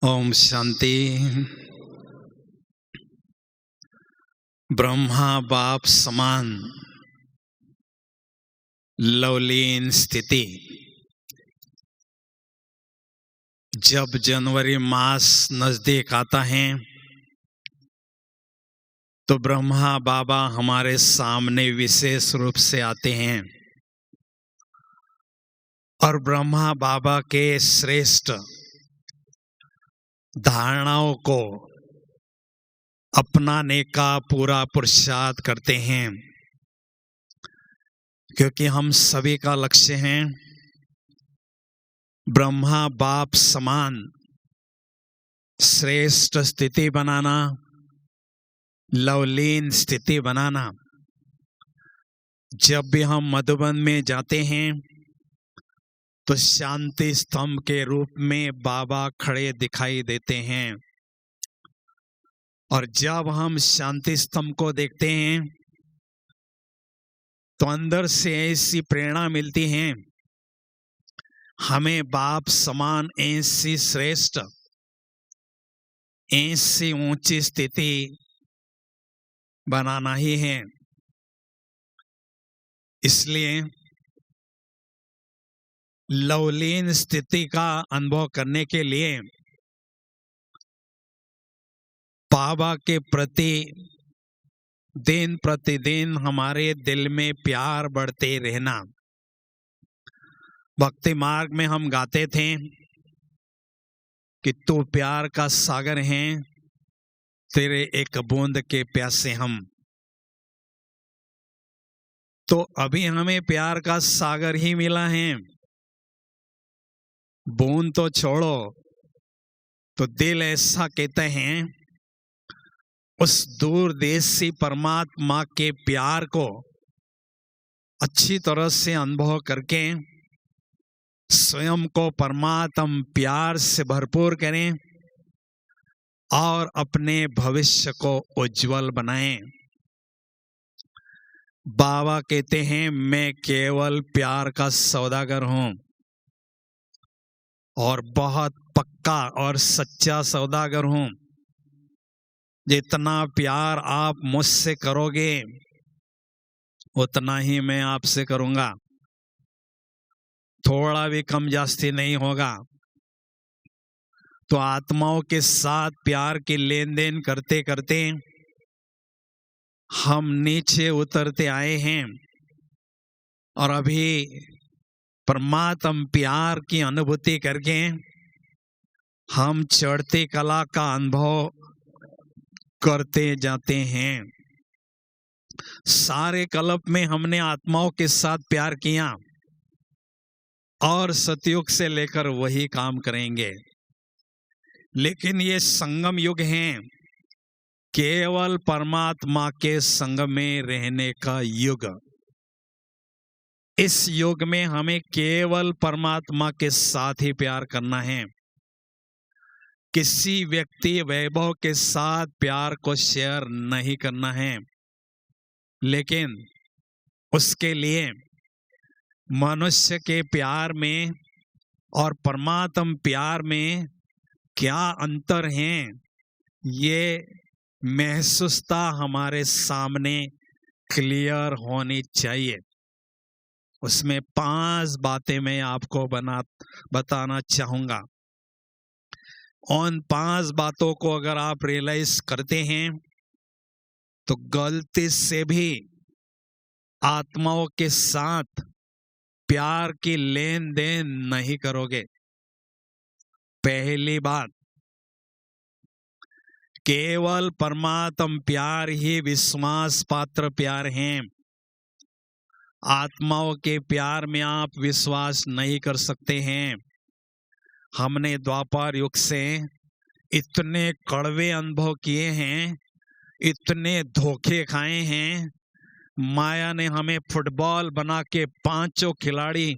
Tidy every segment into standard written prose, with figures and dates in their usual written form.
ओम शांति। ब्रह्मा बाप समान लवलीन स्थिति। जब जनवरी मास नजदीक आता है तो ब्रह्मा बाबा हमारे सामने विशेष रूप से आते हैं और ब्रह्मा बाबा के श्रेष्ठ धारणाओं को अपनाने का पूरा पुरुषार्थ करते हैं, क्योंकि हम सभी का लक्ष्य है ब्रह्मा बाप समान श्रेष्ठ स्थिति बनाना, लवलीन स्थिति बनाना। जब भी हम मधुबन में जाते हैं तो शांति स्तंभ के रूप में बाबा खड़े दिखाई देते हैं, और जब हम शांति स्तंभ को देखते हैं तो अंदर से ऐसी प्रेरणा मिलती है, हमें बाप समान ऐसी श्रेष्ठ ऐसी ऊंची स्थिति बनाना ही है। इसलिए लवलीन स्थिति का अनुभव करने के लिए बाबा के प्रति दिन प्रतिदिन हमारे दिल में प्यार बढ़ते रहना। भक्ति मार्ग में हम गाते थे कि तू प्यार का सागर है, तेरे एक बूंद के प्यासे हम। तो अभी हमें प्यार का सागर ही मिला है, बूंद तो छोड़ो। तो दिल ऐसा कहते हैं, उस दूर देशी परमात्मा के प्यार को अच्छी तरह से अनुभव करके स्वयं को परमात्मा प्यार से भरपूर करें और अपने भविष्य को उज्जवल बनाएं। बाबा कहते हैं, मैं केवल प्यार का सौदागर हूं और बहुत पक्का और सच्चा सौदागर हूं। जितना प्यार आप मुझसे करोगे उतना ही मैं आपसे करूंगा, थोड़ा भी कम जास्ती नहीं होगा। तो आत्माओं के साथ प्यार की लेन देन करते करते हम नीचे उतरते आए हैं, और अभी परमात्मा प्यार की अनुभूति करके हम चढ़ती कला का अनुभव करते जाते हैं। सारे कल्प में हमने आत्माओं के साथ प्यार किया और सतयुग से लेकर वही काम करेंगे, लेकिन ये संगम युग है, केवल परमात्मा के संग में रहने का युग। इस युग में हमें केवल परमात्मा के साथ ही प्यार करना है। किसी व्यक्ति वैभव के साथ प्यार को शेयर नहीं करना है, लेकिन उसके लिए मनुष्य के प्यार में और परमात्मा प्यार में क्या अंतर है, ये महसूसता हमारे सामने क्लियर होनी चाहिए। उसमें 5 बातें मैं आपको बताना चाहूंगा। उन 5 बातों को अगर आप रियलाइज करते हैं तो गलती से भी आत्माओं के साथ प्यार की लेन देन नहीं करोगे। पहली बात, केवल परमात्मा प्यार ही विश्वास पात्र प्यार है। आत्माओं के प्यार में आप विश्वास नहीं कर सकते हैं। हमने द्वापर युग से इतने कड़वे अनुभव किए हैं, इतने धोखे खाए हैं। माया ने हमें फुटबॉल बना के 5 खिलाड़ी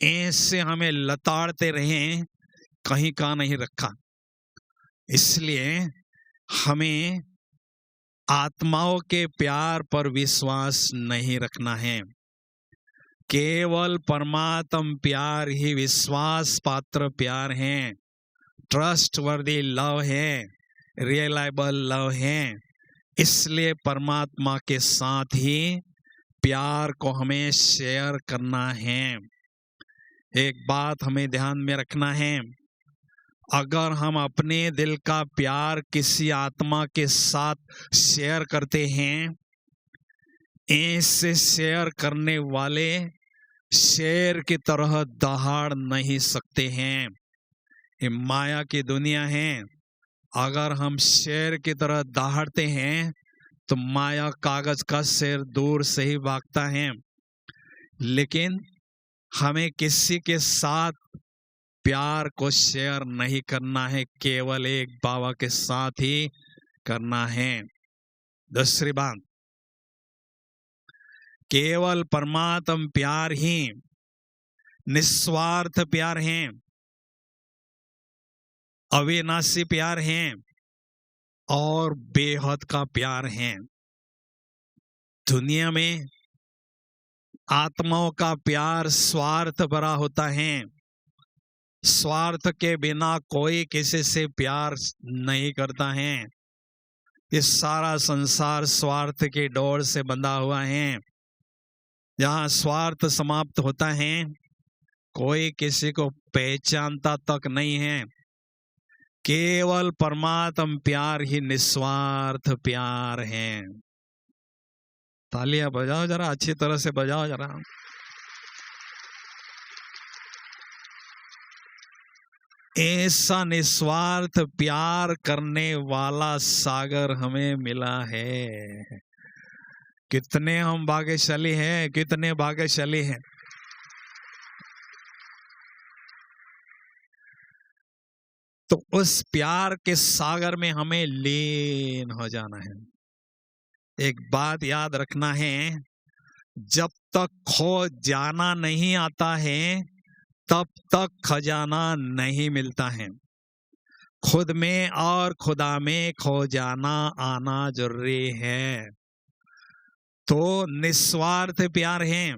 ऐसे हमें लताड़ते रहे, कहीं का नहीं रखा। इसलिए हमें आत्माओं के प्यार पर विश्वास नहीं रखना है। केवल परमात्मा प्यार ही विश्वास पात्र प्यार है। ट्रस्टवर्दी लव है, रिलायबल लव है। इसलिए परमात्मा के साथ ही प्यार को हमें शेयर करना है। एक बात हमें ध्यान में रखना है, अगर हम अपने दिल का प्यार किसी आत्मा के साथ शेयर करते हैं, ऐसे शेयर करने वाले शेर की तरह दहाड़ नहीं सकते हैं। ये माया की दुनिया है। अगर हम शेर की तरह दहाड़ते हैं तो माया कागज का शेर दूर से ही भागता है। लेकिन हमें किसी के साथ प्यार को शेयर नहीं करना है, केवल एक बाबा के साथ ही करना है। दूसरी बात, केवल परमात्म प्यार ही निस्वार्थ प्यार है, अविनाशी प्यार है और बेहद का प्यार है। दुनिया में आत्माओं का प्यार स्वार्थ भरा होता है। स्वार्थ के बिना कोई किसी से प्यार नहीं करता है। ये सारा संसार स्वार्थ की डोर से बंधा हुआ है। जहाँ स्वार्थ समाप्त होता है, कोई किसी को पहचानता तक नहीं है। केवल परमात्म प्यार ही निस्वार्थ प्यार है। तालियां बजाओ जरा, अच्छी तरह से बजाओ जरा। ऐसा निस्वार्थ प्यार करने वाला सागर हमें मिला है। कितने हम भाग्यशाली हैं, कितने भाग्यशाली हैं। तो उस प्यार के सागर में हमें लीन हो जाना है। एक बात याद रखना है, जब तक खो जाना नहीं आता है तब तक खजाना नहीं मिलता है। खुद में और खुदा में खो जाना आना जरूरी है। तो निस्वार्थ प्यार है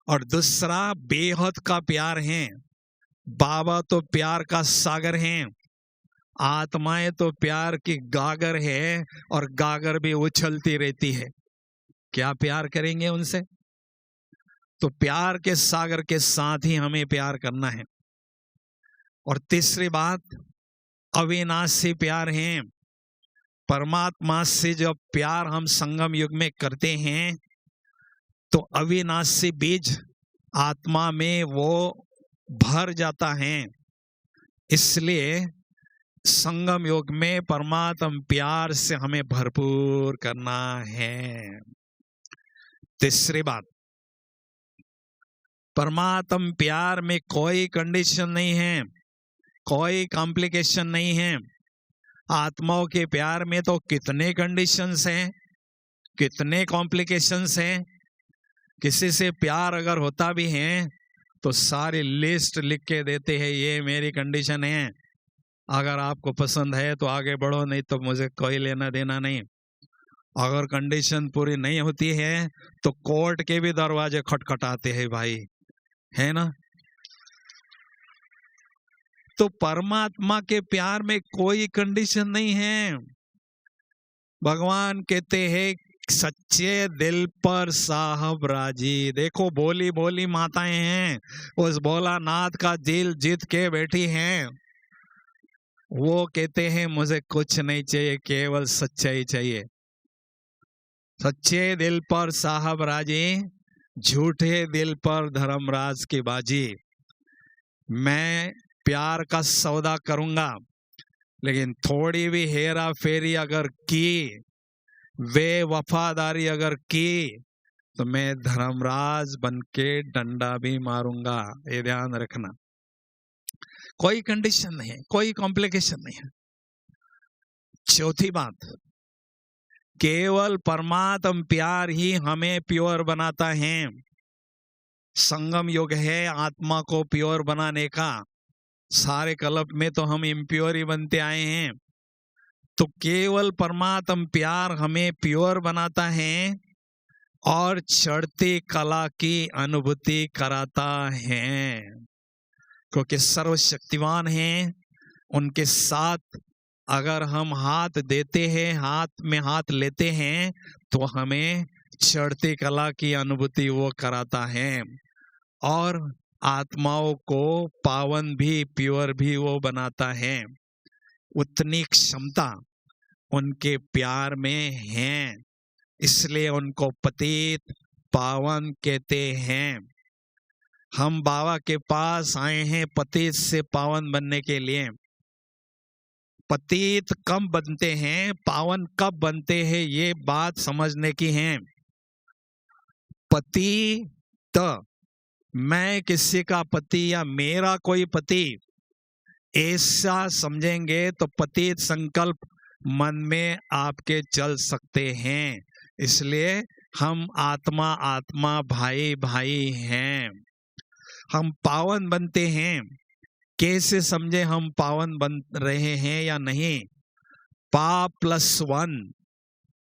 और दूसरा बेहद का प्यार है। बाबा तो प्यार का सागर हैं, आत्माएं तो प्यार की गागर है और गागर भी उछलती रहती है। क्या प्यार करेंगे उनसे? तो प्यार के सागर के साथ ही हमें प्यार करना है। और तीसरी बात, अविनाशी प्यार है। परमात्मा से जब प्यार हम संगम युग में करते हैं तो अविनाशी बीज आत्मा में वो भर जाता है। इसलिए संगम योग में परमात्म प्यार से हमें भरपूर करना है। तीसरी बात, परमात्म प्यार में कोई कंडीशन नहीं है, कोई कॉम्प्लिकेशन नहीं है। आत्माओं के प्यार में तो कितने कंडीशंस हैं, कितने कॉम्प्लिकेशंस हैं। किसी से प्यार अगर होता भी है तो सारी लिस्ट लिख के देते हैं, ये मेरी कंडीशन है, अगर आपको पसंद है तो आगे बढ़ो, नहीं तो मुझे कोई लेना देना नहीं। अगर कंडीशन पूरी नहीं होती है तो कोर्ट के भी दरवाजे खटखटाते हैं भाई, है ना। तो परमात्मा के प्यार में कोई कंडीशन नहीं है। भगवान कहते हैं सच्चे दिल पर साहब राजी। देखो भोली भोली माताएं हैं, उस भोलानाथ का दिल जीत के बैठी हैं। वो कहते हैं मुझे कुछ नहीं चाहिए, केवल सच्चाई चाहिए। सच्चे दिल पर साहब राजी, झूठे दिल पर धर्मराज की बाजी। मैं प्यार का सौदा करूंगा, लेकिन थोड़ी भी हेरा फेरी अगर की, वे वफादारी अगर की, तो मैं धर्मराज बनके डंडा भी मारूंगा। ये ध्यान रखना। कोई कंडीशन नहीं है, कोई कॉम्प्लिकेशन नहीं है। चौथी बात, केवल परमात्म प्यार ही हमें प्योर बनाता है। संगम योग है आत्मा को प्योर बनाने का। सारे कल्प में तो हम इम्प्योर ही बनते आए हैं। तो केवल परमात्म प्यार हमें प्योर बनाता है और चढ़ती कला की अनुभूति कराता है, क्योंकि सर्वशक्तिवान है उनके साथ अगर हम हाथ देते हैं, हाथ में हाथ लेते हैं, तो हमें चढ़ती कला की अनुभूति वो कराता है और आत्माओं को पावन भी, प्योर भी वो बनाता है। उतनी क्षमता उनके प्यार में है, इसलिए उनको पतित पावन कहते हैं। हम बाबा के पास आए हैं पतित से पावन बनने के लिए। पतित कब बनते हैं, पावन कब बनते हैं, ये बात समझने की है। पति मैं किसी का पति या मेरा कोई पति ऐसा समझेंगे तो पतित संकल्प मन में आपके चल सकते हैं। इसलिए हम आत्मा आत्मा, भाई भाई हैं। हम पावन बनते हैं, कैसे समझे हम पावन बन रहे हैं या नहीं? पा प्लस वन,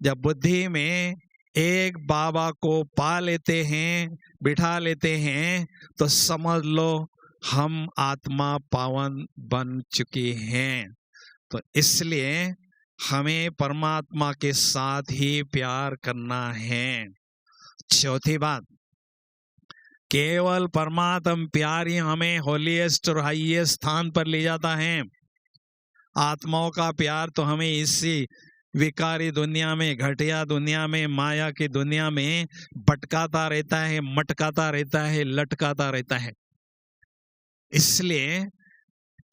जब बुद्धि में एक बाबा को पा लेते हैं, बिठा लेते हैं, तो समझ लो हम आत्मा पावन बन चुकी हैं। तो इसलिए हमें परमात्मा के साथ ही प्यार करना है। चौथी बात, केवल परमात्मा प्यार ही हमें होलीएस्ट और हाईएस्ट स्थान पर ले जाता है। आत्माओं का प्यार तो हमें इसी विकारी दुनिया में, घटिया दुनिया में, माया की दुनिया में भटकाता रहता है, मटकाता रहता है, लटकाता रहता है। इसलिए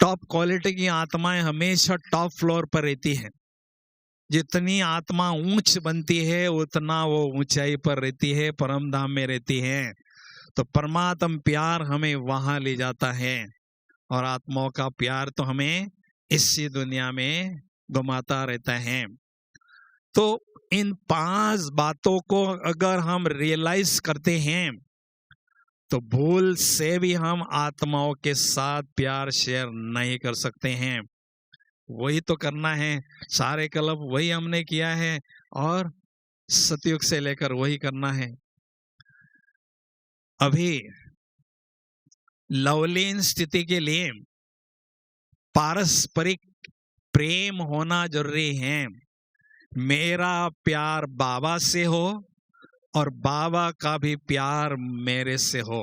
टॉप क्वालिटी की आत्माएं हमेशा टॉप फ्लोर पर रहती है। जितनी आत्मा ऊंच बनती है उतना वो ऊंचाई पर रहती है, परम धाम में रहती है। तो परमात्मा प्यार हमें वहां ले जाता है और आत्माओं का प्यार तो हमें इसी दुनिया में घुमाता रहता है। तो इन 5 बातों को अगर हम रियलाइज करते हैं तो भूल से भी हम आत्माओं के साथ प्यार शेयर नहीं कर सकते हैं। वही तो करना है, सारे कल्प वही हमने किया है और सतयुग से लेकर वही करना है। अभी लवलीन स्थिति के लिए पारस्परिक प्रेम होना जरूरी है। मेरा प्यार बाबा से हो और बाबा का भी प्यार मेरे से हो।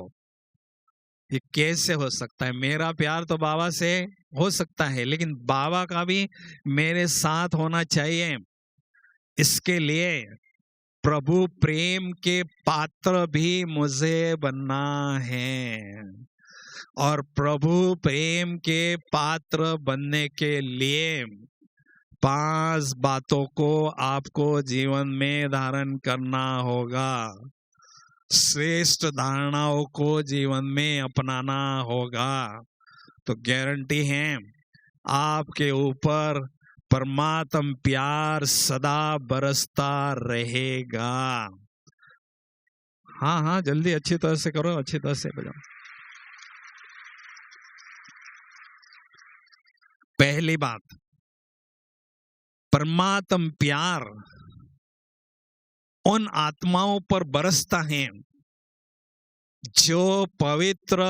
ये कैसे हो सकता है? मेरा प्यार तो बाबा से हो सकता है, लेकिन बाबा का भी मेरे साथ होना चाहिए। इसके लिए प्रभु प्रेम के पात्र भी मुझे बनना है और प्रभु प्रेम के पात्र बनने के लिए 5 बातों को आपको जीवन में धारण करना होगा। श्रेष्ठ धारणाओं को जीवन में अपनाना होगा। तो गारंटी है आपके ऊपर परमात्मा प्यार सदा बरसता रहेगा। हाँ हाँ, जल्दी अच्छी तरह से करो, अच्छी तरह से बजाओ। पहली बात, परमात्मा प्यार उन आत्माओं पर बरसता है जो पवित्र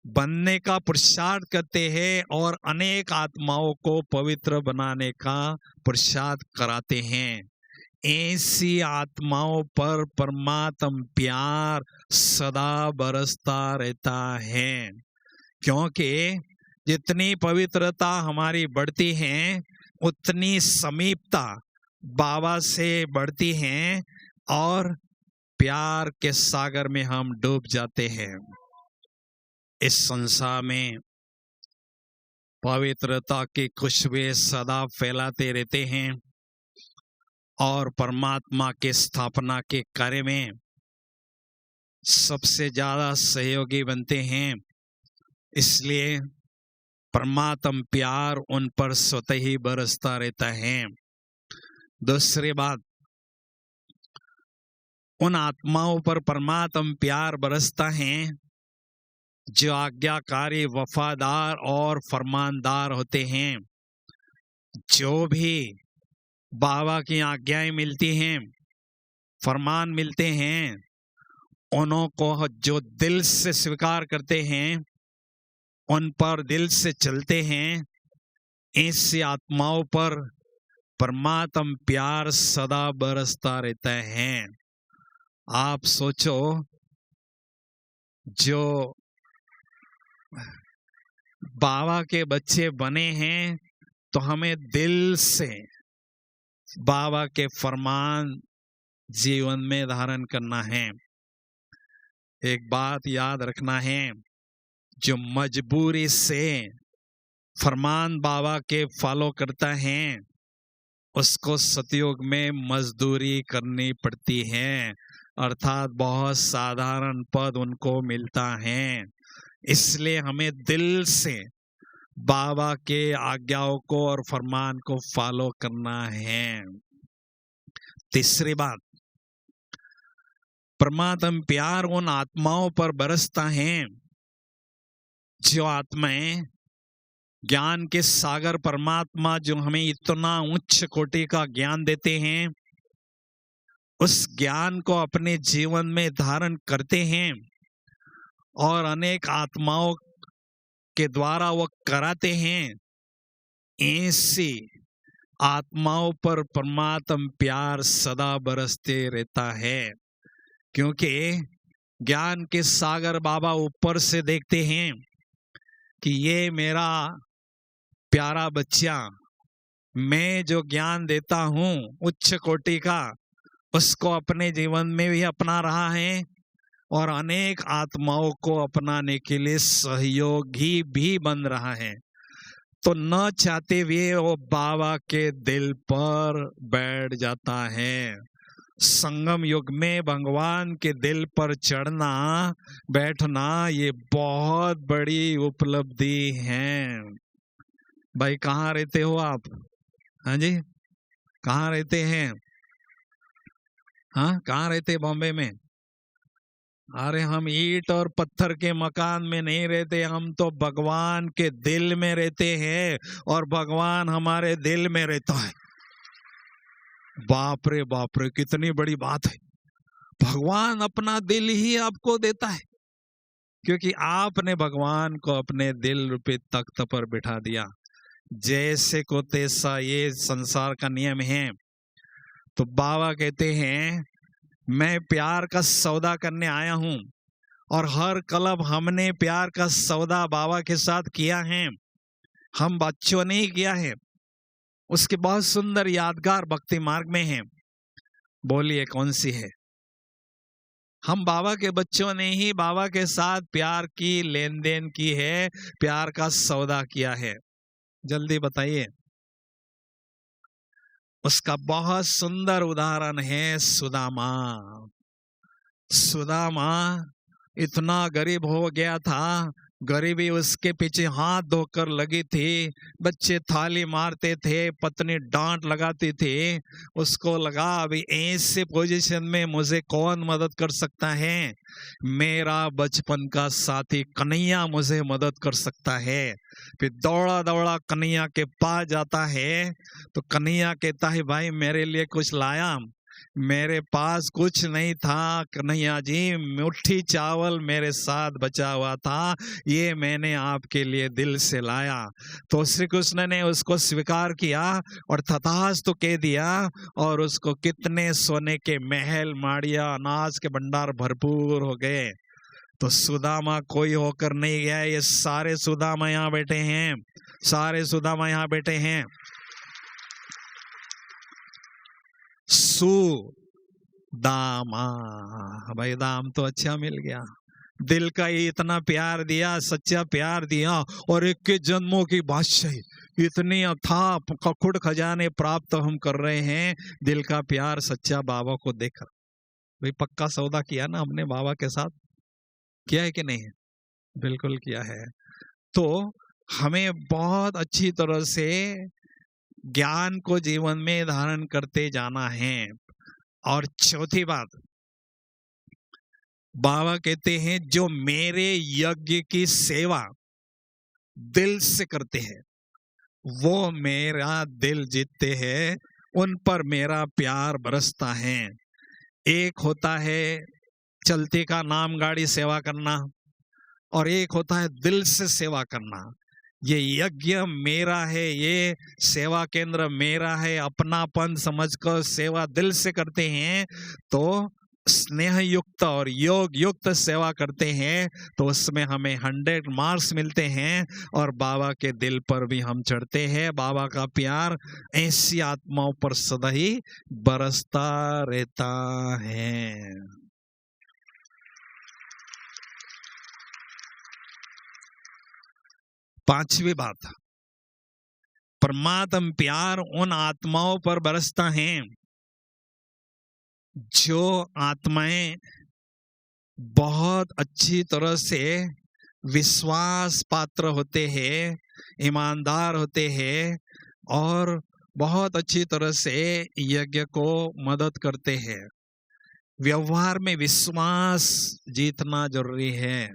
बनने का पुरुषार्थ करते हैं और अनेक आत्माओं को पवित्र बनाने का पुरुषार्थ कराते हैं। ऐसी आत्माओं पर परमात्मा प्यार सदा बरसता रहता है, क्योंकि जितनी पवित्रता हमारी बढ़ती है उतनी समीपता बाबा से बढ़ती है और प्यार के सागर में हम डूब जाते हैं। इस संसार में पवित्रता की खुशबू सदा फैलाते रहते हैं और परमात्मा के स्थापना के कार्य में सबसे ज्यादा सहयोगी बनते हैं। इसलिए परमात्मा प्यार उन पर स्वतः ही बरसता रहता है। दूसरी बात, उन आत्माओं पर परमात्मा प्यार बरसता है जो आज्ञाकारी, वफादार और फरमानदार होते हैं। जो भी बाबा की आज्ञाएं मिलती हैं, फरमान मिलते हैं, उन्हों को जो दिल से स्वीकार करते हैं, उन पर दिल से चलते हैं, ऐसी आत्माओं पर परमात्मा प्यार सदा बरसता रहता है। आप सोचो, जो बाबा के बच्चे बने हैं तो हमें दिल से बाबा के फरमान जीवन में धारण करना है। एक बात याद रखना है, जो मजबूरी से फरमान बाबा के फॉलो करता है उसको सतयुग में मजदूरी करनी पड़ती है, अर्थात बहुत साधारण पद उनको मिलता है। इसलिए हमें दिल से बाबा के आज्ञाओं को और फरमान को फॉलो करना है। तीसरी बात, परमात्मा प्यार उन आत्माओं पर बरसता है जो आत्माएं ज्ञान के सागर परमात्मा जो हमें इतना उच्च कोटि का ज्ञान देते हैं, उस ज्ञान को अपने जीवन में धारण करते हैं और अनेक आत्माओं के द्वारा वो कराते हैं। ऐसी आत्माओं पर परमात्मा प्यार सदा बरसते रहता है, क्योंकि ज्ञान के सागर बाबा ऊपर से देखते हैं कि ये मेरा प्यारा बच्चा, मैं जो ज्ञान देता हूँ उच्च कोटि का, उसको अपने जीवन में भी अपना रहा है और अनेक आत्माओं को अपनाने के लिए सहयोगी भी बन रहा है। तो न चाहते हुए वो बाबा के दिल पर बैठ जाता है। संगम युग में भगवान के दिल पर चढ़ना बैठना ये बहुत बड़ी उपलब्धि है। भाई कहाँ रहते हो आप? हाँ जी, कहाँ रहते हैं? हाँ, कहाँ रहते? बॉम्बे में? अरे हम ईंट और पत्थर के मकान में नहीं रहते, हम तो भगवान के दिल में रहते हैं और भगवान हमारे दिल में रहता है। बाप रे बाप रे, कितनी बड़ी बात है। भगवान अपना दिल ही आपको देता है, क्योंकि आपने भगवान को अपने दिल रूपी तख्त पर बिठा दिया। जैसे को तैसा ये संसार का नियम है। तो बाबा कहते हैं मैं प्यार का सौदा करने आया हूं, और हर कलब हमने प्यार का सौदा बाबा के साथ किया है, हम बच्चों ने ही किया है। उसके बहुत सुंदर यादगार भक्ति मार्ग में है। बोलिए कौन सी है? हम बाबा के बच्चों ने ही बाबा के साथ प्यार की लेन देन की है, प्यार का सौदा किया है। जल्दी बताइए। उसका बहुत सुंदर उदाहरण है सुदामा। सुदामा इतना गरीब हो गया था, गरीबी उसके पीछे हाथ धोकर लगी थी, बच्चे थाली मारते थे, पत्नी डांट लगाती थी। उसको लगा अभी ऐसे पोजीशन में मुझे कौन मदद कर सकता है? मेरा बचपन का साथी कन्हैया मुझे मदद कर सकता है। फिर दौड़ा दौड़ा कन्हैया के पास जाता है, तो कन्हैया कहता है भाई मेरे लिए कुछ लाया? मेरे पास कुछ नहीं था कन्हैया जी, मुट्ठी चावल मेरे साथ बचा हुआ था, ये मैंने आपके लिए दिल से लाया। तो श्री कृष्ण ने उसको स्वीकार किया और तथास्तु कह दिया, और उसको कितने सोने के महल, माड़िया, अनाज के भंडार भरपूर हो गए। तो सुदामा कोई होकर नहीं गया। ये सारे सुदामा यहाँ बैठे हैं, सारे सुदामा यहाँ बैठे हैं। सुदामा, भाई दाम तो अच्छा मिल गया। दिल का ये इतना प्यार दिया, सच्चा प्यार दिया, और 21 जन्मों की बादशाही, इतनी अथाह कखुड़ खजाने प्राप्त हम कर रहे हैं दिल का प्यार सच्चा बाबा को देखकर। भाई पक्का सौदा किया ना हमने बाबा के साथ? किया है कि नहीं? बिल्कुल किया है। तो हमें बहुत अच्छी तरह से ज्ञान को जीवन में धारण करते जाना है। और चौथी बात, बाबा कहते हैं जो मेरे यज्ञ की सेवा दिल से करते हैं वो मेरा दिल जीतते हैं, उन पर मेरा प्यार बरसता है। एक होता है चलती का नाम गाड़ी सेवा करना, और एक होता है दिल से सेवा करना। ये यज्ञ मेरा है, ये सेवा केंद्र मेरा है, अपनापन समझकर सेवा दिल से करते हैं तो स्नेह युक्त और योग युक्त सेवा करते हैं तो उसमें हमें 100 मार्क्स मिलते हैं और बाबा के दिल पर भी हम चढ़ते हैं। बाबा का प्यार ऐसी आत्माओं पर सदा ही बरसता रहता है। पांचवी बात, परमात्मा प्यार उन आत्माओं पर बरसता है जो आत्माएं बहुत अच्छी तरह से विश्वास पात्र होते हैं, ईमानदार होते हैं और बहुत अच्छी तरह से यज्ञ को मदद करते हैं। व्यवहार में विश्वास जीतना जरूरी है,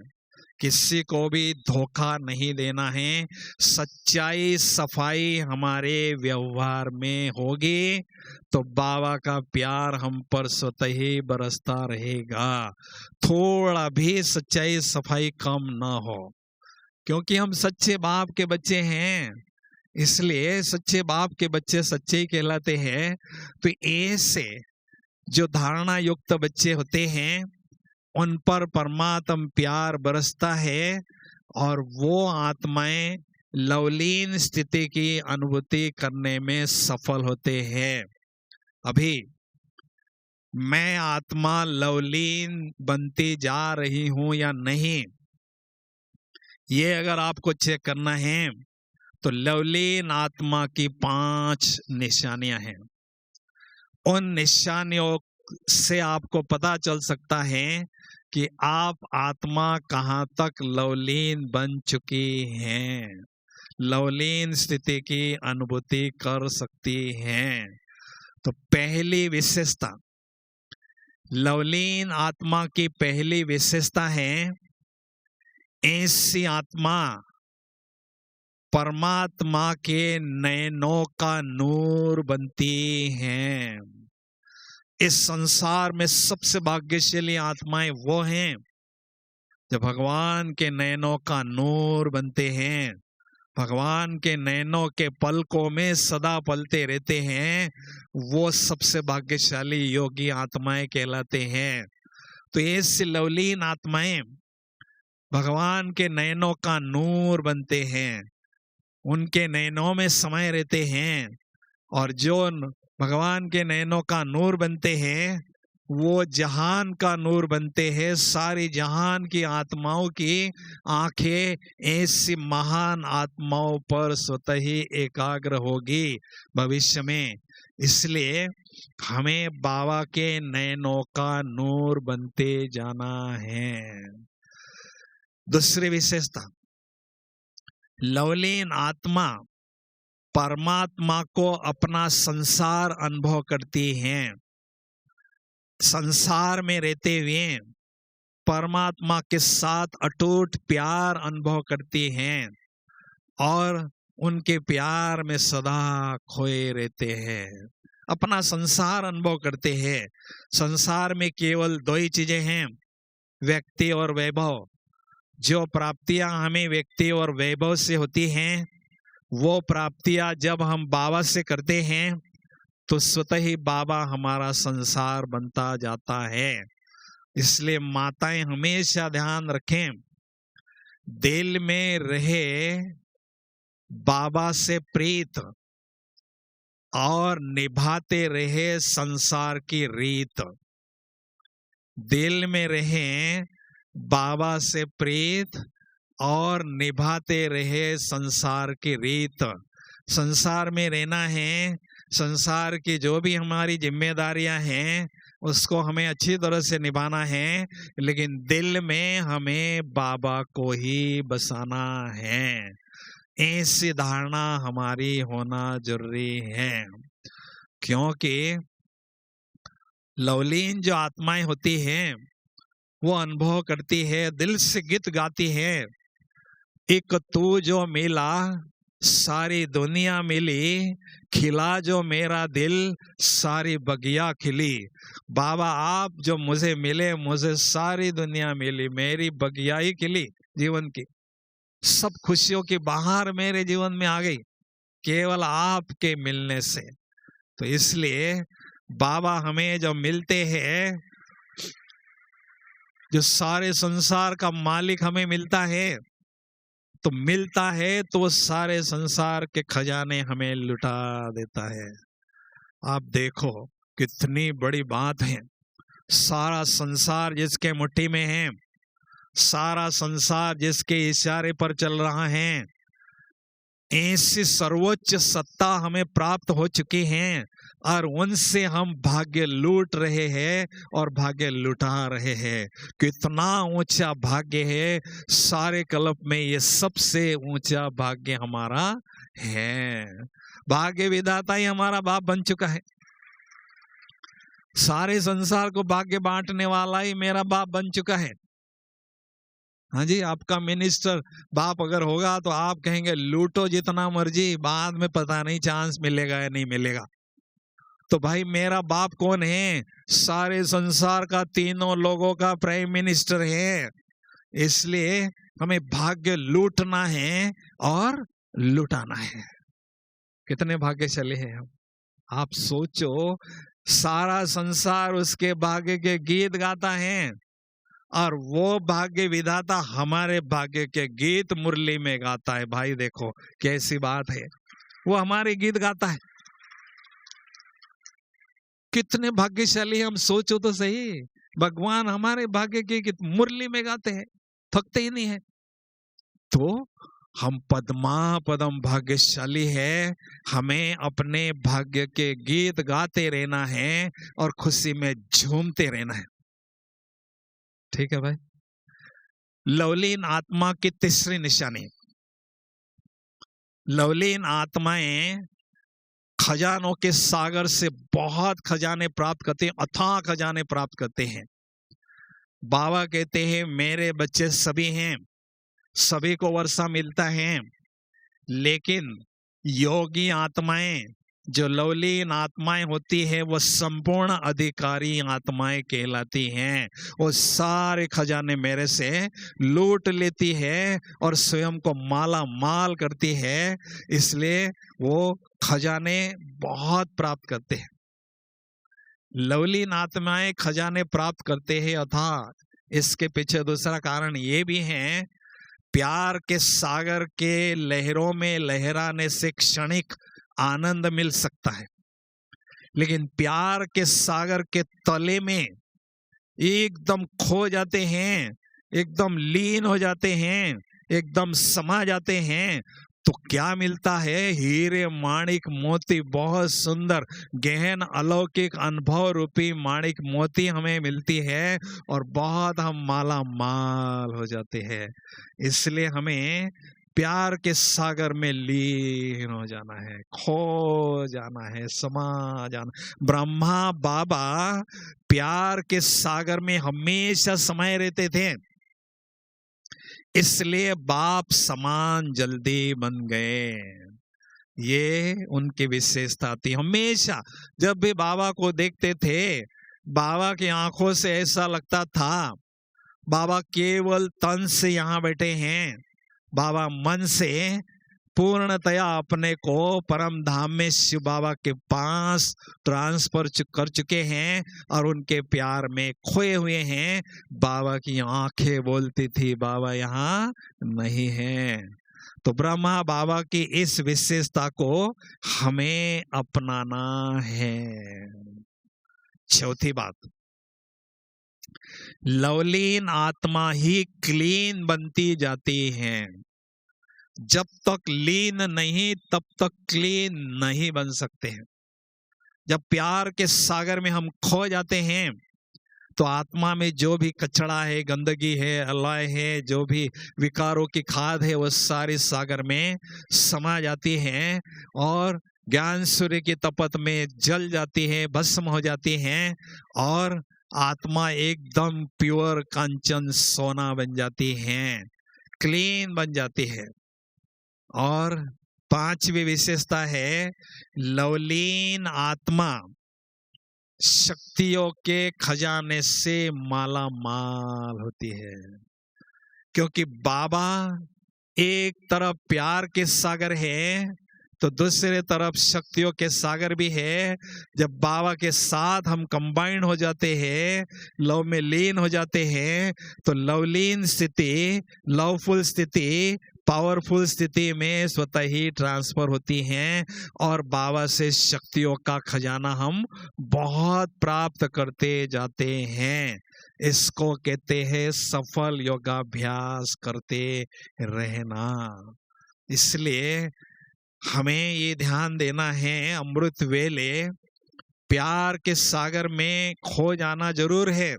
किसी को भी धोखा नहीं देना है। सच्चाई सफाई हमारे व्यवहार में होगी तो बाबा का प्यार हम पर स्वतः ही बरसता रहेगा। थोड़ा भी सच्चाई सफाई कम ना हो, क्योंकि हम सच्चे बाप के बच्चे हैं, इसलिए सच्चे बाप के बच्चे सच्चे ही कहलाते हैं। तो ऐसे जो धारणा युक्त बच्चे होते हैं उन पर परमात्मा प्यार बरसता है और वो आत्माएं लवलीन स्थिति की अनुभूति करने में सफल होते हैं। अभी मैं आत्मा लवलीन बनती जा रही हूं या नहीं, ये अगर आपको चेक करना है तो लवलीन आत्मा की 5 निशानियां हैं। उन निशानियों से आपको पता चल सकता है कि आप आत्मा कहाँ तक लवलीन बन चुकी हैं, लवलीन स्थिति की अनुभूति कर सकती हैं। तो पहली विशेषता, लवलीन आत्मा की पहली विशेषता है ऐसी आत्मा परमात्मा के नयनों का नूर बनती हैं। इस संसार में सबसे भाग्यशाली आत्माएं वो हैं जो भगवान के नयनों का नूर बनते हैं, भगवान के नयनों के पलकों में सदा पलते रहते हैं। वो सबसे भाग्यशाली योगी आत्माएं कहलाते हैं। तो ऐसी लवलीन आत्माएं भगवान के नयनों का नूर बनते हैं, उनके नयनों में समाये रहते हैं और जो भगवान के नयनों का नूर बनते हैं वो जहान का नूर बनते हैं। सारी जहान की आत्माओं की आंखें ऐसी महान आत्माओं पर स्वतः ही एकाग्र होगी भविष्य में। इसलिए हमें बाबा के नयनों का नूर बनते जाना है। दूसरी विशेषता, लवलीन आत्मा परमात्मा को अपना संसार अनुभव करती हैं। संसार में रहते हुए परमात्मा के साथ अटूट प्यार अनुभव करती हैं और उनके प्यार में सदा खोए रहते हैं, अपना संसार अनुभव करते हैं। संसार में केवल 2 ही चीजें हैं, व्यक्ति और वैभव। जो प्राप्तियां हमें व्यक्ति और वैभव से होती हैं वो प्राप्तियां जब हम बाबा से करते हैं तो स्वतः ही बाबा हमारा संसार बनता जाता है। इसलिए माताएं हमेशा ध्यान रखें, दिल में रहे बाबा से प्रीत और निभाते रहे संसार की रीत। दिल में रहे बाबा से प्रीत और निभाते रहे संसार की रीत। संसार में रहना है, संसार की जो भी हमारी जिम्मेदारियां हैं उसको हमें अच्छी तरह से निभाना है, लेकिन दिल में हमें बाबा को ही बसाना है। ऐसी धारणा हमारी होना जरूरी है, क्योंकि लवलीन जो आत्माएं होती हैं वो अनुभव करती है, दिल से गीत गाती है। एक तू जो मिला सारी दुनिया मिली, खिला जो मेरा दिल सारी बगिया खिली। बाबा आप जो मुझे मिले, मुझे सारी दुनिया मिली, मेरी बगिया ही खिली जीवन की। सब खुशियों की बहार मेरे जीवन में आ गई केवल आपके मिलने से। तो इसलिए बाबा हमें जब मिलते हैं, जो सारे संसार का मालिक हमें मिलता है, तो सारे संसार के खजाने हमें लुटा देता है। आप देखो कितनी बड़ी बात है। सारा संसार जिसके मुट्ठी में है, सारा संसार जिसके इशारे पर चल रहा है, ऐसी सर्वोच्च सत्ता हमें प्राप्त हो चुकी हैं और उनसे हम भाग्य लूट रहे हैं और भाग्य लुटा रहे हैं। कितना ऊंचा भाग्य है, सारे कल्प में ये सबसे ऊंचा भाग्य हमारा है। भाग्य विधाता ही हमारा बाप बन चुका है। सारे संसार को भाग्य बांटने वाला ही मेरा बाप बन चुका है। हाँ जी, आपका मिनिस्टर बाप अगर होगा तो आप कहेंगे लूटो जितना मर्जी, बाद में पता नहीं चांस मिलेगा या नहीं मिलेगा। तो भाई मेरा बाप कौन है? सारे संसार का, तीनों लोगों का प्राइम मिनिस्टर है। इसलिए हमें भाग्य लूटना है और लुटाना है। कितने भाग्यशाली हैं हम। आप सोचो, सारा संसार उसके भाग्य के गीत गाता है और वो भाग्य विधाता हमारे भाग्य के गीत मुरली में गाता है। भाई देखो कैसी बात है, वो हमारे गीत गाता है। कितने भाग्यशाली हम। सोचो तो सही, भगवान हमारे भाग्य के गीत मुरली में गाते हैं, थकते ही नहीं है। तो हम पद्मा पदम भाग्यशाली है। हमें अपने भाग्य के गीत गाते रहना है और खुशी में झूमते रहना है। ठीक है भाई। लवलीन आत्मा की तीसरी निशानी, लवलीन आत्माएं खजानों के सागर से बहुत खजाने प्राप्त करते हैं, अथाह खजाने प्राप्त करते हैं। बाबा कहते हैं मेरे बच्चे सभी हैं, सभी को वर्षा मिलता है, लेकिन योगी आत्माएं, जो लवलीन आत्माएं होती है, वो संपूर्ण अधिकारी आत्माएं कहलाती हैं। वो सारे खजाने मेरे से लूट लेती है और स्वयं को माला माल करती है। इसलिए वो खजाने बहुत प्राप्त करते हैं। लवलीन आत्माएं खजाने प्राप्त करते हैं, अर्थात इसके पीछे दूसरा कारण ये भी है, प्यार के सागर के लहरों में लहराने से क्षणिक आनंद मिल सकता है, लेकिन प्यार के सागर के तले में एकदम खो जाते हैं, एकदम लीन हो जाते हैं, एकदम समा जाते हैं, तो क्या मिलता है? हीरे माणिक मोती, बहुत सुंदर गहन अलौकिक अनुभव रूपी माणिक मोती हमें मिलती है और बहुत हम माला माल हो जाते हैं। इसलिए हमें प्यार के सागर में लीन हो जाना है, खो जाना है, समा जाना। ब्रह्मा बाबा प्यार के सागर में हमेशा समाये रहते थे, इसलिए बाप समान जल्दी बन गए। ये उनकी विशेषता थी। हमेशा जब भी बाबा को देखते थे, बाबा की आंखों से ऐसा लगता था बाबा केवल तन से यहाँ बैठे हैं, बाबा मन से पूर्णतया अपने को परम धाम में शिव बाबा के पास ट्रांसफर कर चुके हैं और उनके प्यार में खोए हुए हैं। बाबा की आंखें बोलती थी बाबा यहाँ नहीं है। तो ब्रह्मा बाबा की इस विशेषता को हमें अपनाना है। चौथी बात, लवलीन आत्मा ही क्लीन बनती जाती है। जब तक लीन नहीं तब तक क्लीन नहीं बन सकते हैं। जब प्यार के सागर में हम खो जाते हैं तो आत्मा में जो भी कचरा है, गंदगी है, अलाय है, जो भी विकारों की खाद है, वो सारी सागर में समा जाती है और ज्ञान सूर्य की तपत में जल जाती है, भस्म हो जाती है और आत्मा एकदम प्योर कांचन सोना बन जाती है, क्लीन बन जाती है। और पांचवी विशेषता है, लवलीन आत्मा शक्तियों के खजाने से माला माल होती है, क्योंकि बाबा एक तरफ प्यार के सागर है तो दूसरे तरफ शक्तियों के सागर भी है। जब बाबा के साथ हम कंबाइंड हो जाते हैं, लव में लीन हो जाते हैं, तो लवलीन स्थिति, लवफुल स्थिति, पावरफुल स्थिति में स्वतः ही ट्रांसफर होती हैं और बाबा से शक्तियों का खजाना हम बहुत प्राप्त करते जाते हैं। इसको कहते हैं सफल योगाभ्यास करते रहना। इसलिए हमें ये ध्यान देना है, अमृत वेले प्यार के सागर में खो जाना जरूर है,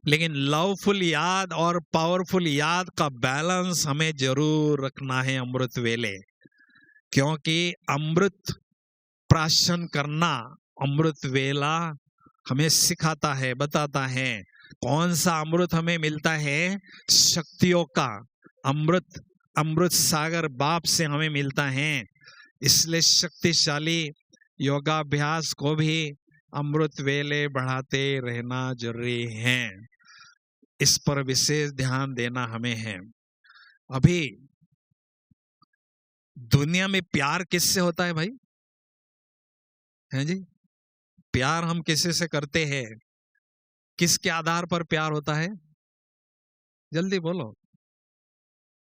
लेकिन लवफुल याद और पावरफुल याद का बैलेंस हमें जरूर रखना है अमृत वेले। क्योंकि अमृत प्राशन करना अमृत वेला हमें सिखाता है, बताता है। कौन सा अमृत हमें मिलता है? शक्तियों का अमृत, अमृत सागर बाप से हमें मिलता है। इसलिए शक्तिशाली योगाभ्यास को भी अमृत वेले बढ़ाते रहना जरूरी है। इस पर विशेष ध्यान देना हमें है। अभी दुनिया में प्यार किससे होता है भाई? हैं जी? प्यार हम किसी से करते हैं? किसके आधार पर प्यार होता है? जल्दी बोलो।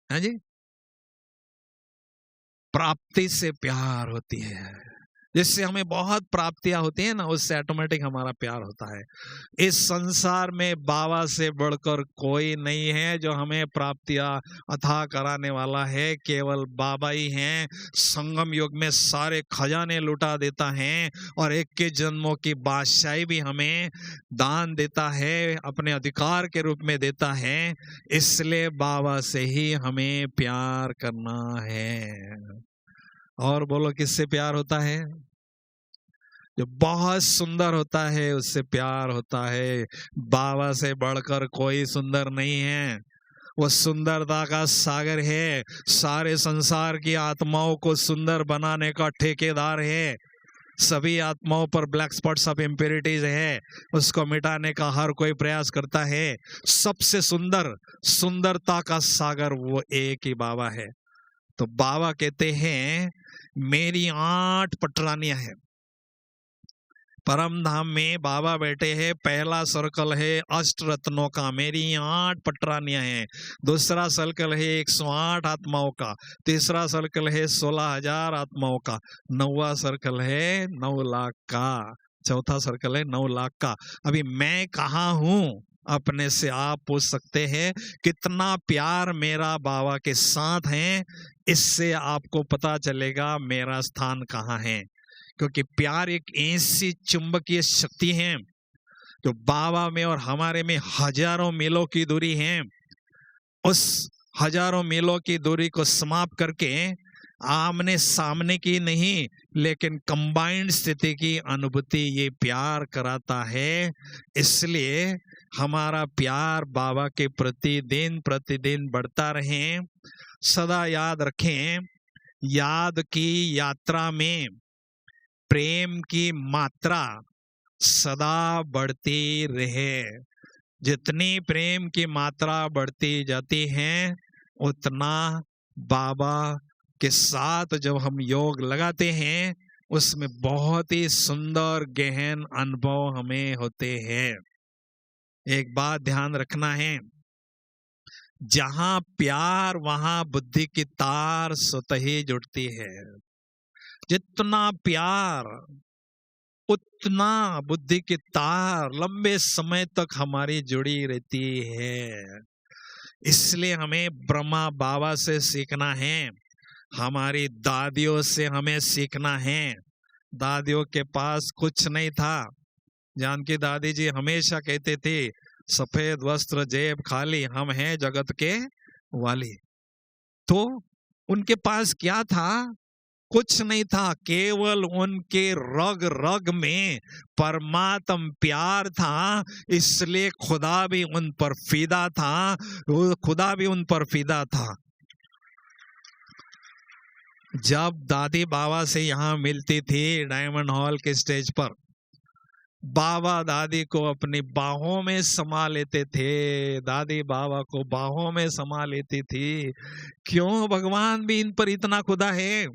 हैं जी? प्राप्ति से प्यार होती है। जिससे हमें बहुत प्राप्तियां होती है ना, उससे ऑटोमेटिक हमारा प्यार होता है। इस संसार में बाबा से बढ़कर कोई नहीं है जो हमें प्राप्तियां अथा कराने वाला है, केवल बाबा ही हैं। संगम युग में सारे खजाने लुटा देता है और 21 जन्मों की बादशाही भी हमें दान देता है, अपने अधिकार के रूप में देता है। इसलिए बाबा से ही हमें प्यार करना है। और बोलो, किससे प्यार होता है? जो बहुत सुंदर होता है उससे प्यार होता है। बाबा से बढ़कर कोई सुंदर नहीं है। वो सुंदरता का सागर है। सारे संसार की आत्माओं को सुंदर बनाने का ठेकेदार है। सभी आत्माओं पर ब्लैक स्पॉट्स ऑफ इम्प्योरिटीज है, उसको मिटाने का हर कोई प्रयास करता है। सबसे सुंदर, सुंदरता का सागर वो एक ही बाबा है। तो बाबा कहते हैं मेरी 8 पटरानियां हैं। परम धाम में बाबा बैठे हैं। पहला सर्कल है अष्ट रत्नों का, मेरी 8 पटरानियां हैं। दूसरा सर्कल है 108 आत्माओं का। तीसरा सर्कल है 16,000 आत्माओं का। 9वां सर्कल है 9 लाख का। चौथा सर्कल है 9 लाख का। अभी मैं कहाँ हूँ? अपने से आप पूछ सकते हैं कितना प्यार मेरा बाबा के साथ है। इससे आपको पता चलेगा मेरा स्थान कहाँ है। क्योंकि प्यार एक ऐसी चुंबकीय शक्ति है जो बाबा में और हमारे में हजारों मीलों की दूरी है। उस हजारों मीलों की दूरी को समाप्त करके आमने सामने की नहीं, लेकिन कंबाइंड स्थिति की अनुभूति ये प्यार कराता है। इसलिए हमारा प्यार बाबा के प्रति दिन प्रतिदिन बढ़ता रहे। सदा याद रखें, याद की यात्रा में प्रेम की मात्रा सदा बढ़ती रहे। जितनी प्रेम की मात्रा बढ़ती जाती है उतना बाबा के साथ जब हम योग लगाते हैं उसमें बहुत ही सुंदर गहन अनुभव हमें होते हैं। एक बात ध्यान रखना है, जहां प्यार वहां बुद्धि की तार स्वतः ही जुड़ती है। जितना प्यार उतना बुद्धि की तार लंबे समय तक हमारी जुड़ी रहती है। इसलिए हमें ब्रह्मा बाबा से सीखना है, हमारी दादियों से हमें सीखना है। दादियों के पास कुछ नहीं था। जानकी दादी जी हमेशा कहते थे सफेद वस्त्र जेब खाली, हम हैं जगत के वाली। तो उनके पास क्या था? कुछ नहीं था, केवल उनके रग रग में परमात्म प्यार था। इसलिए खुदा भी उन पर फिदा था, खुदा भी उन पर फिदा था। जब दादी बाबा से यहाँ मिलती थी डायमंड हॉल के स्टेज पर, बाबा दादी को अपनी बाहों में समा लेते थे, दादी बाबा को बाहों में समा लेती थी। क्यों भगवान भी इन पर इतना खुदा है?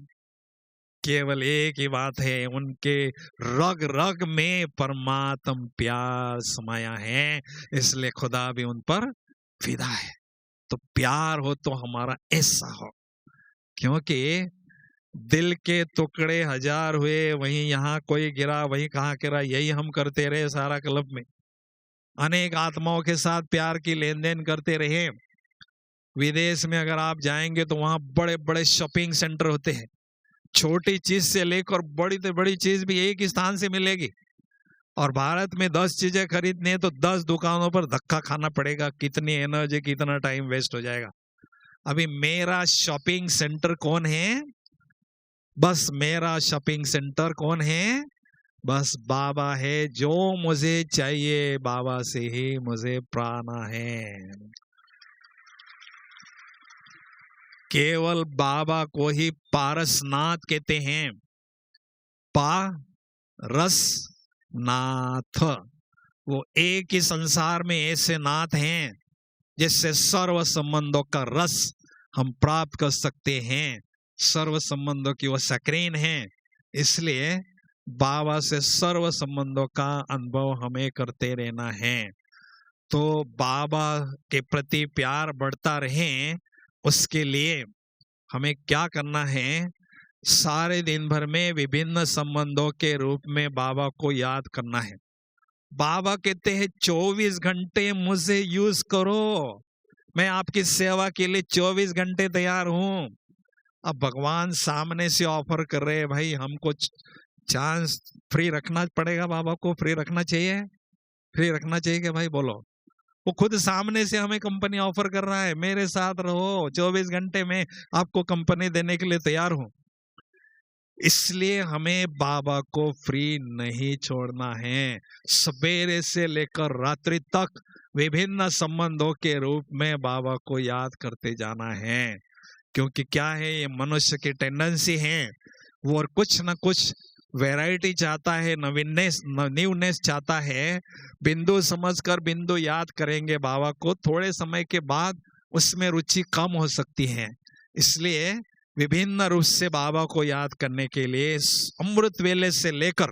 केवल एक ही बात है, उनके रग रग में परमात्म प्यार समाया है, इसलिए खुदा भी उन पर फिदा है। तो प्यार हो तो हमारा ऐसा हो, क्योंकि दिल के टुकड़े हजार हुए, वहीं यहाँ कोई गिरा, वहीं कहाँ गिरा, यही हम करते रहे सारा क्लब में। अनेक आत्माओं के साथ प्यार की लेन देन करते रहे। विदेश में अगर आप जाएंगे तो वहां बड़े बड़े शॉपिंग सेंटर होते हैं, छोटी चीज से लेकर बड़ी से बड़ी चीज भी एक ही स्थान से मिलेगी। और भारत में 10 चीजें खरीदनी है तो 10 दुकानों पर धक्का खाना पड़ेगा, कितनी एनर्जी, कितना टाइम वेस्ट हो जाएगा। अभी मेरा शॉपिंग सेंटर कौन है? बस मेरा शॉपिंग सेंटर कौन है? बस बाबा है। जो मुझे चाहिए बाबा से ही मुझे पाना है। केवल बाबा को ही पारसनाथ कहते हैं। पारसनाथ, वो एक ही संसार में ऐसे नाथ हैं जिससे सर्व संबंधों का रस हम प्राप्त कर सकते हैं। सर्व संबंधों की वो सक्रीन है, इसलिए बाबा से सर्व संबंधों का अनुभव हमें करते रहना है। तो बाबा के प्रति प्यार बढ़ता रहे, उसके लिए हमें क्या करना है? सारे दिन भर में विभिन्न संबंधों के रूप में बाबा को याद करना है। बाबा कहते हैं 24 घंटे मुझे यूज करो, मैं आपकी सेवा के लिए 24 घंटे तैयार हूं। अब भगवान सामने से ऑफर कर रहे हैं, भाई हमको चांस फ्री रखना पड़ेगा। बाबा को फ्री रखना चाहिए, फ्री रखना चाहिए कि भाई बोलो? वो खुद सामने से हमें कंपनी ऑफर कर रहा है, मेरे साथ रहो, 24 घंटे में आपको कंपनी देने के लिए तैयार हूं। इसलिए हमें बाबा को फ्री नहीं छोड़ना है। सवेरे से लेकर रात्रि तक विभिन्न संबंधों के रूप में बाबा को याद करते जाना है। क्योंकि क्या है, ये मनुष्य की टेंडेंसी है, वो और कुछ ना कुछ वैरायटी चाहता है, न्यूनेस चाहता है। बिंदु समझकर बिंदु याद करेंगे बाबा को, थोड़े समय के बाद उसमें रुचि कम हो सकती है। इसलिए विभिन्न रूप से बाबा को याद करने के लिए अमृत वेले से लेकर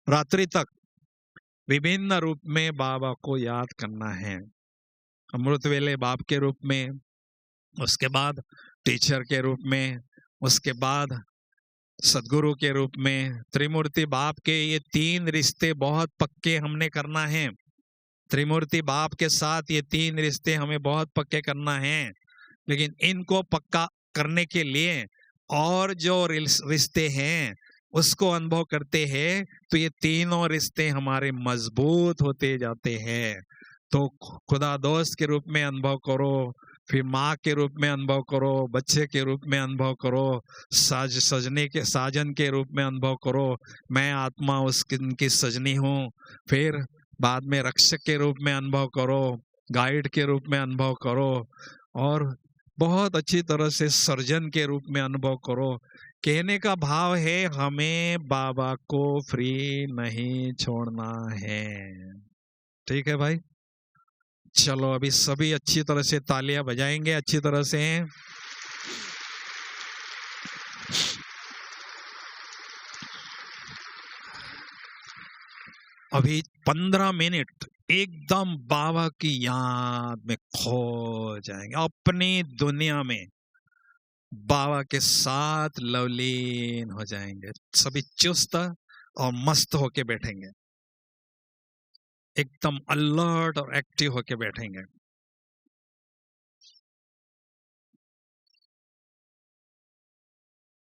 रात्रि तक विभिन्न रूप में बाबा को याद करना है। अमृत वेले बाप के रूप में, उसके बाद टीचर के रूप में, उसके बाद सदगुरु के रूप में, त्रिमूर्ति बाप के। ये 3 रिश्ते बहुत पक्के हमने करना है। त्रिमूर्ति बाप के साथ ये 3 रिश्ते हमें बहुत पक्के करना है। लेकिन इनको पक्का करने के लिए और जो रिश्ते हैं उसको अनुभव करते हैं, तो ये तीनों रिश्ते हमारे मजबूत होते जाते हैं। तो खुदा दोस्त के रूप में अनुभव करो, फिर माँ के रूप में अनुभव करो, बच्चे के रूप में अनुभव करो, साजन के रूप में अनुभव करो, मैं आत्मा उनकी सजनी हूँ। फिर बाद में रक्षक के रूप में अनुभव करो, गाइड के रूप में अनुभव करो, और बहुत अच्छी तरह से सर्जन के रूप में अनुभव करो। कहने का भाव है, हमें बाबा को फ्री नहीं छोड़ना है। ठीक है भाई? चलो अभी सभी अच्छी तरह से तालियां बजाएंगे, अच्छी तरह से। अभी 15 मिनट एकदम बाबा की याद में खो जाएंगे, अपनी दुनिया में बाबा के साथ लवलीन हो जाएंगे। सभी चुस्त और मस्त होके बैठेंगे, एकदम अलर्ट और एक्टिव होके बैठेंगे।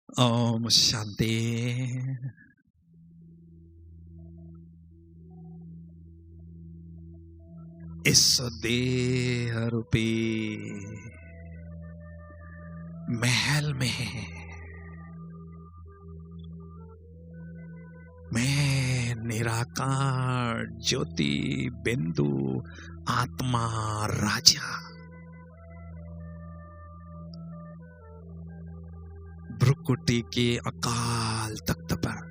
ओम शांति। इस देह रूपी महल में मैं निराकार ज्योति बिंदु आत्मा राजा भ्रुकुटी के अकाल तख्त पर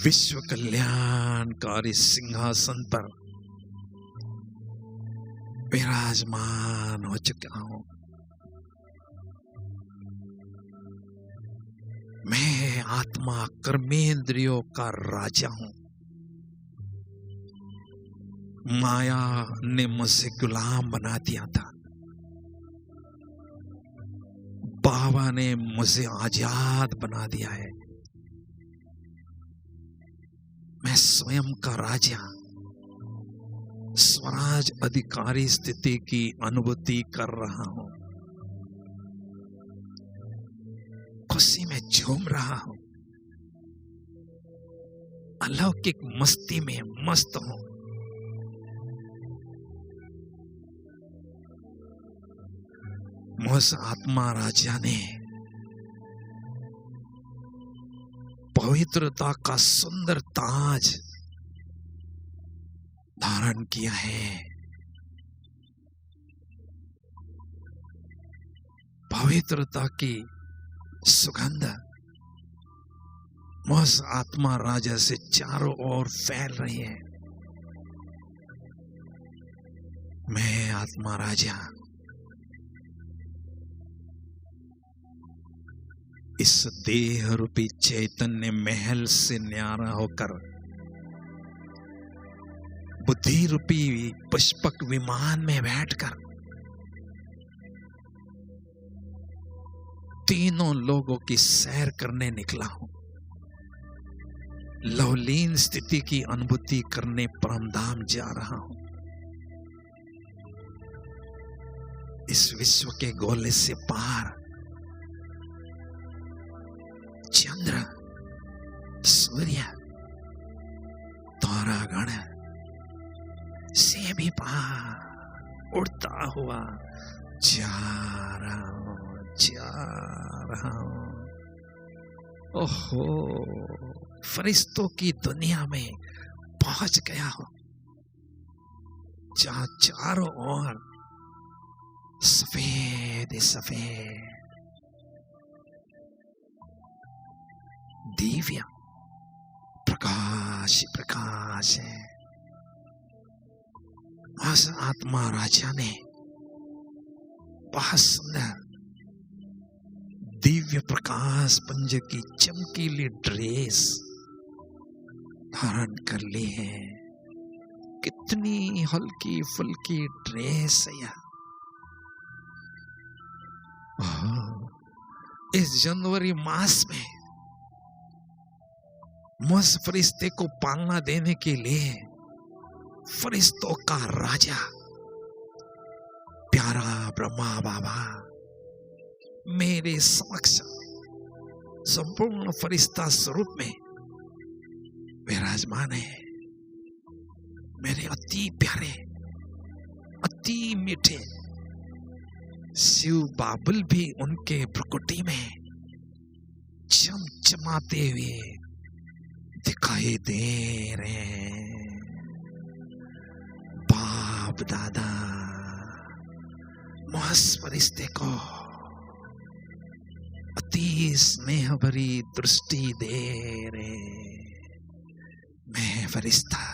विश्व कल्याणकारी सिंहासन पर विराजमान हो चुका हूं। मैं आत्मा कर्मेंद्रियों का राजा हूं। माया ने मुझे गुलाम बना दिया था, बाबा ने मुझे आजाद बना दिया है। मैं स्वयं का राजा, स्वराज अधिकारी स्थिति की अनुभूति कर रहा हूं। खुशी में झूम रहा हूं, अलौकिक मस्ती में मस्त हूं। मुझ आत्मा राजा ने पवित्रता का सुंदर ताज धारण किया है। पवित्रता की सुगंध मुझ आत्मा राजा से चारों ओर फैल रही है। मैं आत्मा राजा इस देह रूपी चैतन्य महल से न्यारा होकर बुद्धि रूपी पुष्पक विमान में बैठकर तीनों लोगों की सैर करने निकला हूं। लवलीन स्थिति की अनुभूति करने परमधाम जा रहा हूं। इस विश्व के गोले से पार चंद्र, सूर्य, तारागण से भी पार उड़ता हुआ जा रहा हूं। ओहो, फरिश्तों की दुनिया में पहुंच गया हूं, जहां चारों ओर सफेद सफेद दिव्य प्रकाश प्रकाश है। उस आत्मा राजा ने बहुत सुंदर दिव्य प्रकाश पंज की चमकीली ड्रेस धारण कर ली है। कितनी हल्की फुल्की ड्रेस है यह। इस जनवरी मास में मुझ फरिश्ते को पालना देने के लिए फरिश्तों का राजा प्यारा ब्रह्मा बाबा मेरे समक्ष संपूर्ण फरिश्ता स्वरूप में विराजमान है। मेरे अति प्यारे, अति मीठे शिव बाबुल भी उनके प्रकृति में चमचमाते हुए दिखाई दे रहे हैं। बाप दादा मुझ फरिश्ते को अति स्नेह भरी दृष्टि दे रहे। मैं फरिश्ता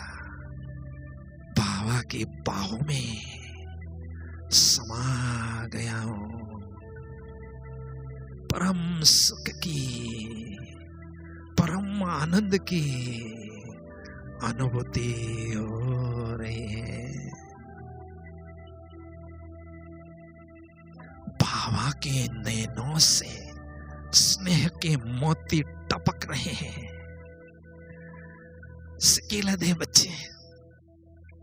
बाबा के पांव में समा गया हूं। परम सुख की, परम आनंद की अनुभूति हो रही है। बाबा के नैनों से स्नेह के मोती टपक रहे हैं। सिकेला दे बच्चे,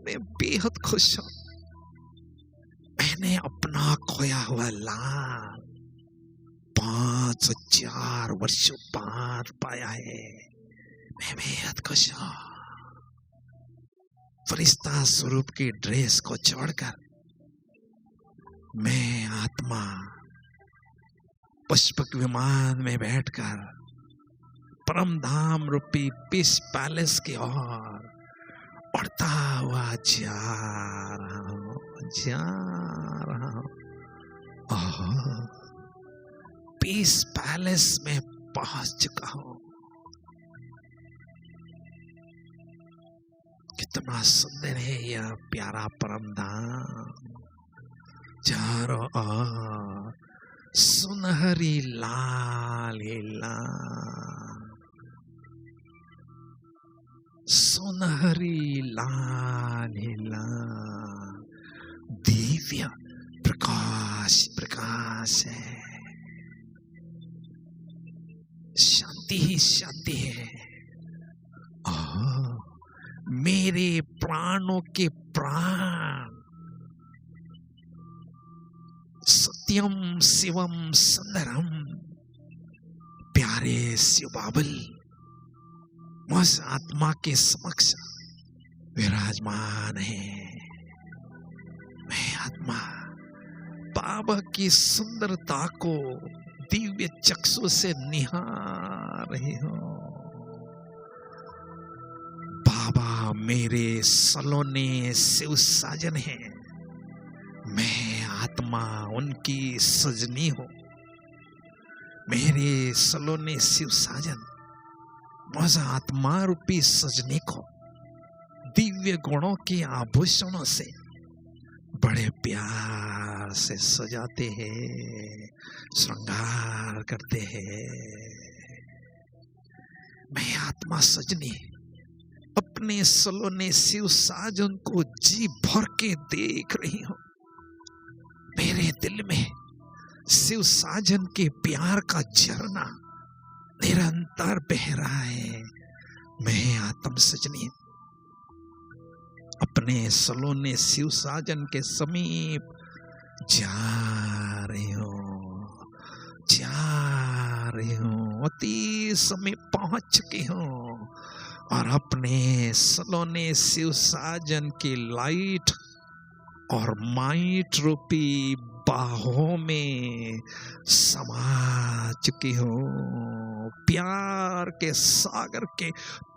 मैं बेहद खुश हूं। मैंने अपना खोया हुआ लाल 5,000 वर्षों बाद पाया है। मैं बेहद खुश हूं। फरिश्ता स्वरूप की ड्रेस को छोड़कर मैं आत्मा पुष्पक विमान में बैठकर परम धाम रूपी पीस पैलेस की ओर उड़ता हुआ जा रहा हूं। पीस पैलेस में पहुंच चुका हूं। कितना सुंदर है यह प्यारा परम धाम, चारों ओर सुनहरी लाल ही लाल, सुनहरी लाल ही लाल, दिव्य प्रकाश प्रकाश है, शांति ही शांति है। मेरे प्राणों के प्राण सत्यम शिवम सुंदरम प्यारे शिव बाबल उस आत्मा के समक्ष विराजमान है। मैं आत्मा बाबा की सुंदरता को दिव्य चक्षु से निहार रही हूं। बाबा मेरे सलोने शिव साजन है, मैं आत्मा उनकी सजनी हूं। मेरे सलोने शिव साजन उस आत्मा रूपी सजनी को दिव्य गुणों के आभूषणों से बड़े प्यार से सजाते हैं, श्रृंगार करते हैं। मैं आत्मा सजनी अपने सलोने शिव साजन को जी भर के देख रही हूं। मेरे दिल में शिव साजन के प्यार का झरना निरंतर बह रहा है। मैं आत्म सजनी अपने सलोने शिव साजन के समीप जा रही हूं, अति समीप पहुंच चुकी हूं और अपने सलोने शिव साजन की लाइट और माइट रूपी बाहों में समा चुकी हूँ। प्यार के सागर के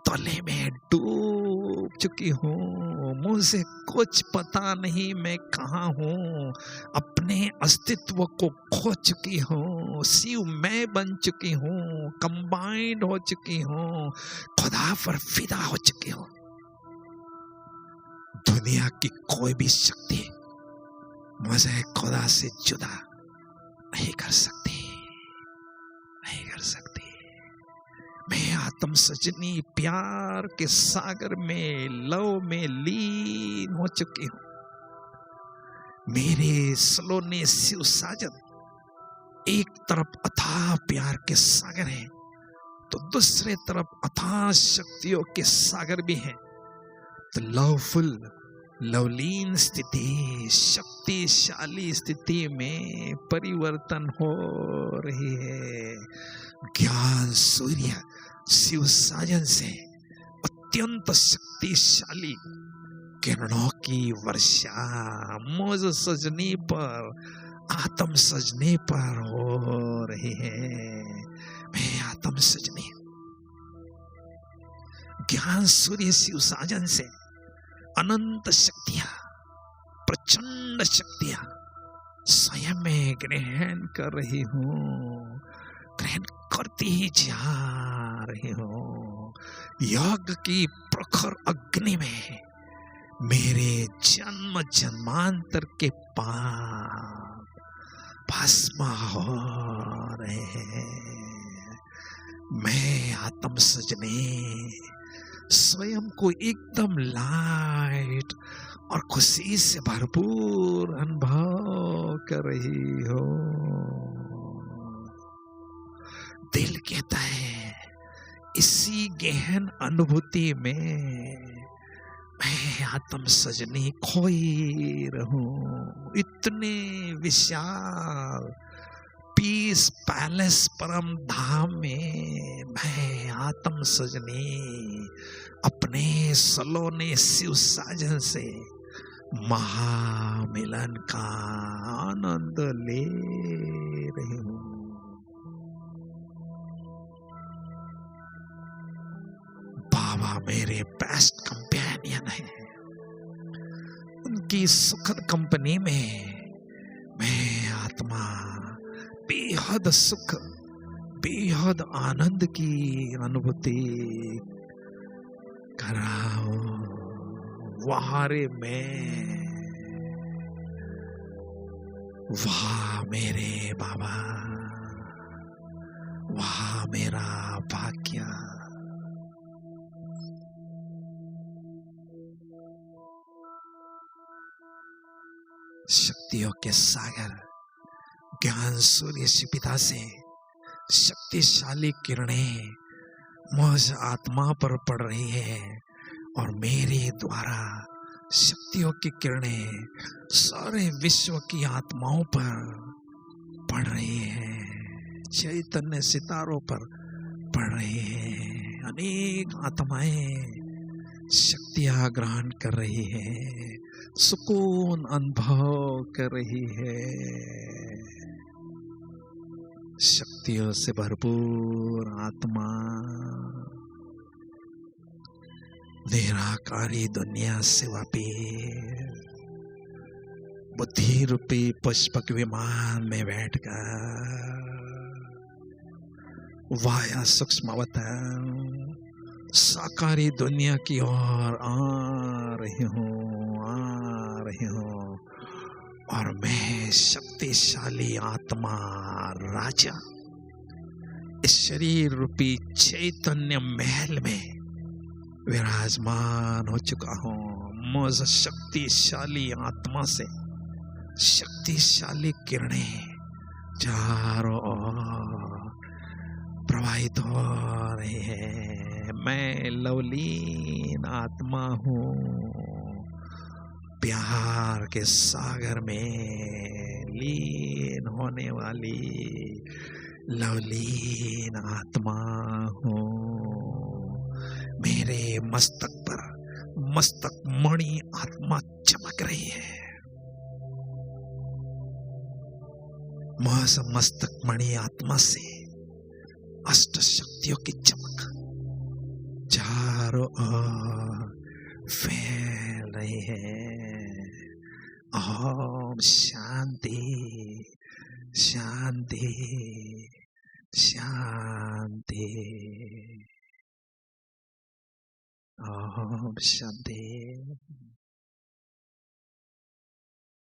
तले में डूब चुकी हूँ। मुझे कुछ पता नहीं मैं कहाँ हूँ। अपने अस्तित्व को खो चुकी हूँ। शिव मैं बन चुकी हूँ, कंबाइंड हो चुकी हूँ, खुदा पर फिदा हो चुकी हूँ। दुनिया की कोई भी शक्ति मुझे खुदा से जुदा नहीं कर सकती, नहीं कर सकती। मैं आत्म सजनी प्यार के सागर में लव में लीन हो चुकी हूं। मेरे सलोने शिव साजन एक तरफ अथाह प्यार के सागर है तो दूसरे तरफ अथाह शक्तियों के सागर भी है। तो लवफुल लवलीन स्थिति, शक्तिशाली स्थिति में परिवर्तन हो रही है। ज्ञान सूर्य शिव साजन से अत्यंत शक्तिशाली किरणों की वर्षा मुझ सजनी पर, आत्म सजनी पर हो रही है। मैं आत्म सजनी ज्ञान सूर्य शिव साजन से अनंत शक्तियां, प्रचंड शक्तियां स्वयं में ग्रहण कर रही हूं, ग्रहण करती ही जा रही हूं। यज्ञ की प्रखर अग्नि में मेरे जन्म जन्मांतर के पाप भस्म हो रहे हैं। मैं आत्म सजने स्वयं को एकदम लाइट और खुशी से भरपूर अनुभव कर रही हो। दिल कहता है इसी गहन अनुभूति में मैं आत्म सजनी खोई रहूं। इतने विशाल पीस पैलेस परम धाम में मैं आत्म सजनी अपने सलोने शिव साजन से महामिलन का आनंद ले रही हूं। बाबा मेरे बेस्ट कंपेनियन है। उनकी सुखद कंपनी में मैं आत्मा बेहद सुख, बेहद आनंद की अनुभूति कर रहा हूं। वहारे में, वाह मेरे बाबा, वाह मेरा भाग्य। शक्तियों के सागर ज्ञान सूर्य से पिता से शक्तिशाली किरणें मुझ आत्मा पर पड़ रही है और मेरे द्वारा शक्तियों की किरणें सारे विश्व की आत्माओं पर पड़ रही है, चैतन्य सितारों पर पड़ रही है। अनेक आत्माएं शक्तियां ग्रहण कर रही है, सुकून अनुभव कर रही है। शक्तियों से भरपूर आत्मा निराकारी दुनिया से वापिस बुद्धि रूपी पुष्पक विमान में बैठकर वाया सूक्ष्मवतन साकारी दुनिया की ओर आ रही हूँ और मैं शक्तिशाली आत्मा राजा इस शरीर रूपी चैतन्य महल में विराजमान हो चुका हूँ। मुझ शक्तिशाली आत्मा से शक्तिशाली किरणें चारों ओर प्रवाहित हो रही है। मैं लवलीन आत्मा हूँ, प्यार के सागर में लीन होने वाली लवलीन आत्मा हूँ। मेरे मस्तक पर मस्तक मणि आत्मा चमक रही है। मस्तक मणि आत्मा से अष्ट शक्तियों की चमक चारों ओर फैल रही है। ओम शांति शांति शांति। ओम शांति।